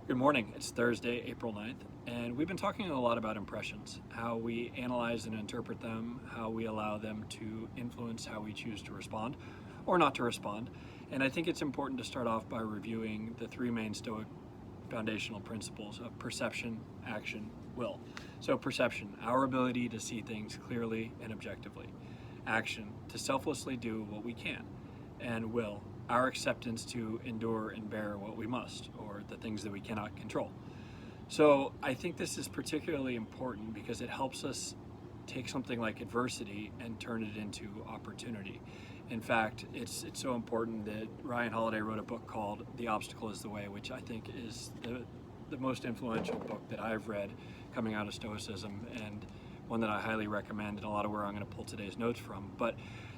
Good morning. It's Thursday, April 9th, and we've been talking a lot about impressions, how we analyze and interpret them, how we allow them to influence how we choose to respond or not to respond. And I think it's important to start off by reviewing the three main Stoic foundational principles of perception, action, will. So perception, our ability to see things clearly and objectively. Action, to selflessly do what we can. And will, our acceptance to endure and bear what we must, or the things that we cannot control. So I think this is particularly important because it helps us take something like adversity and turn it into opportunity. In fact, it's so important that Ryan Holiday wrote a book called The Obstacle is the Way, which I think is the most influential book that I've read coming out of Stoicism, and one that I highly recommend, and a lot of where I'm going to pull today's notes from. But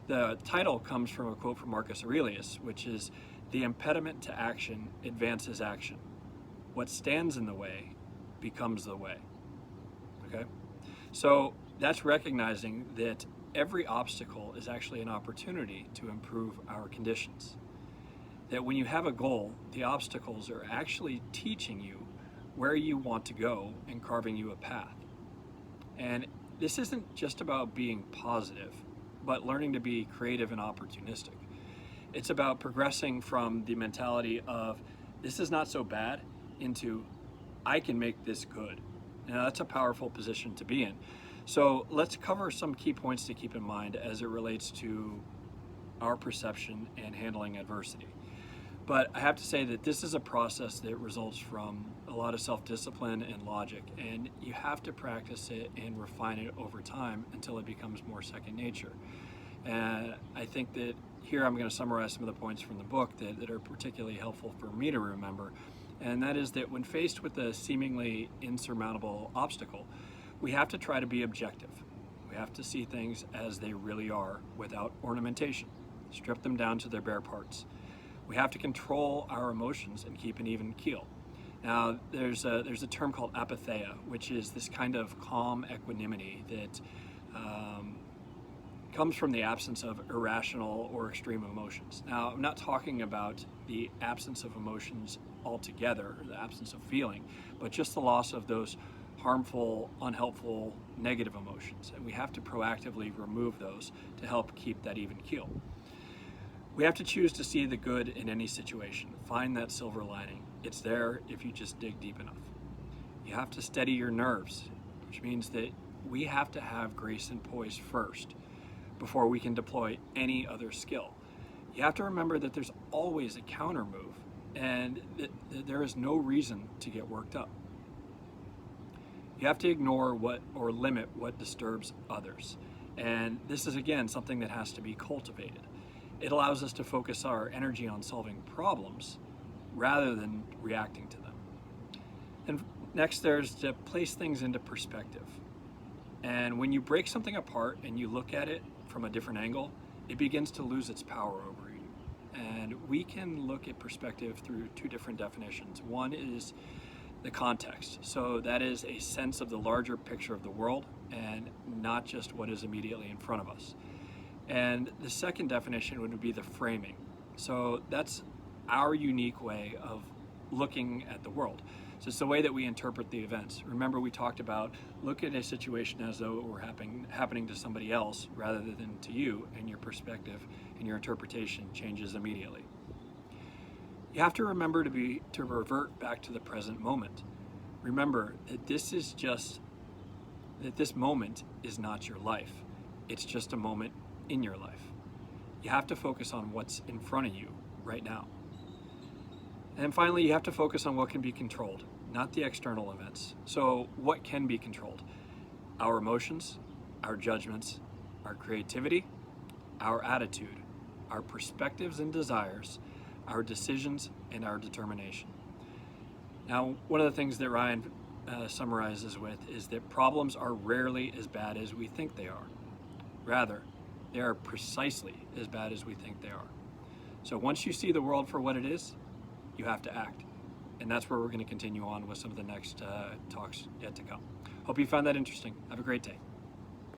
the title comes from a quote from Marcus Aurelius, which is, "The impediment to action advances action. What stands in the way becomes the way." Okay? So that's recognizing that every obstacle is actually an opportunity to improve our conditions. That when you have a goal, the obstacles are actually teaching you where you want to go and carving you a path. And this isn't just about being positive, but learning to be creative and opportunistic. It's about progressing from the mentality of this is not so bad into I can make this good. Now that's a powerful position to be in. So let's cover some key points to keep in mind as it relates to our perception and handling adversity. But I have to say that this is a process that results from a lot of self-discipline and logic, and you have to practice it and refine it over time until it becomes more second nature. And I think that here I'm going to summarize some of the points from the book that are particularly helpful for me to remember, and that is that when faced with a seemingly insurmountable obstacle, we have to try to be objective. We have to see things as they really are without ornamentation, strip them down to their bare parts. We have to control our emotions and keep an even keel. Now, there's a term called apatheia, which is this kind of calm equanimity that comes from the absence of irrational or extreme emotions. Now, I'm not talking about the absence of emotions altogether, or the absence of feeling, but just the loss of those harmful, unhelpful, negative emotions. And we have to proactively remove those to help keep that even keel. We have to choose to see the good in any situation. Find that silver lining. It's there if you just dig deep enough. You have to steady your nerves, which means that we have to have grace and poise first before we can deploy any other skill. You have to remember that there's always a counter move, and that there is no reason to get worked up. You have to ignore or limit what disturbs others. And this is, again, something that has to be cultivated. It allows us to focus our energy on solving problems rather than reacting to them. And next, there's to place things into perspective. And when you break something apart and you look at it from a different angle, it begins to lose its power over you. And we can look at perspective through two different definitions. One is the context. So that is a sense of the larger picture of the world and not just what is immediately in front of us. And the second definition would be the framing. So that's our unique way of looking at the world. So it's the way that we interpret the events. Remember, we talked about look at a situation as though it were happening to somebody else rather than to you, and your perspective and your interpretation changes immediately. You have to remember to revert back to the present moment. Remember that this moment is not your life. It's just a moment in your life. You have to focus on what's in front of you right now. And finally, you have to focus on what can be controlled, not the external events. So what can be controlled? Our emotions, our judgments, our creativity, our attitude, our perspectives and desires, our decisions, and our determination. Now, one of the things that Ryan summarizes with is that problems are rarely as bad as we think they are. Rather, they are precisely as bad as we think they are. So once you see the world for what it is, you have to act. And that's where we're going to continue on with some of the next talks yet to come. Hope you found that interesting. Have a great day.